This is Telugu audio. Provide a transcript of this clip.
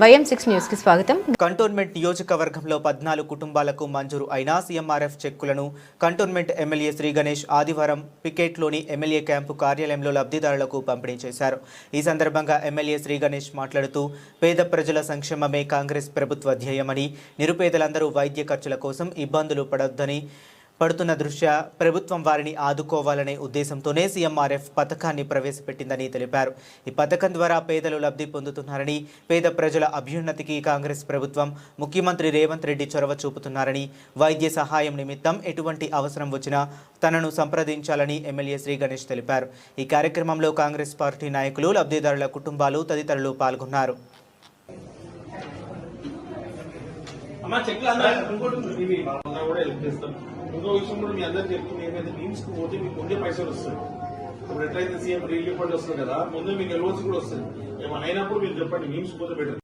YM6 న్యూస్ కి స్వాగతం. కంటోన్మెంట్ నియోజకవర్గంలో 14 కుటుంబాలకు మంజూరు అయిన CMRF చెక్కులను కంటోన్మెంట్ ఎమ్మెల్యే శ్రీ గణేష్ ఆదివారం పికెట్లోని ఎమ్మెల్యే క్యాంపు కార్యాలయంలో లబ్ధిదారులకు పంపిణీ చేశారు. ఈ సందర్భంగా ఎమ్మెల్యే శ్రీ గణేష్ మాట్లాడుతూ పేద ప్రజల సంక్షేమమే కాంగ్రెస్ ప్రభుత్వ ధ్యేయమని, నిరుపేదలందరూ వైద్య ఖర్చుల కోసం ఇబ్బందులు పడుతున్న దృష్ట్యా ప్రభుత్వం వారిని ఆదుకోవాలనే ఉద్దేశంతోనే CMRF పథకాన్ని ప్రవేశపెట్టిందని తెలిపారు. ఈ పథకం ద్వారా పేదలు లబ్ధి పొందుతున్నారని, పేద ప్రజల అభ్యున్నతికి కాంగ్రెస్ ప్రభుత్వం ముఖ్యమంత్రి రేవంత్ రెడ్డి చొరవ చూపుతున్నారని, వైద్య సహాయం నిమిత్తం ఎటువంటి అవసరం వచ్చినా తనను సంప్రదించాలని ఎమ్మెల్యే శ్రీ గణేష్ తెలిపారు. ఈ కార్యక్రమంలో కాంగ్రెస్ పార్టీ నాయకులు, లబ్ధిదారుల కుటుంబాలు తదితరులు పాల్గొన్నారు. ఇంకో విషయం కూడా మీ అందరికి చెప్తుంది ఏంటంటే టీమ్స్ కు పోతే మీకు ముందే పైసలు వస్తాయి. ఇప్పుడు ఎట్లయితే సీఎం రిలీఫ్ ఫండ్ వస్తుంది కదా, ముందు మీకు ఎల్ఓసి కూడా వస్తుంది. ఏమైనా అయినప్పుడు మీరు చెప్పండి, టీమ్స్ పోతే బెటర్.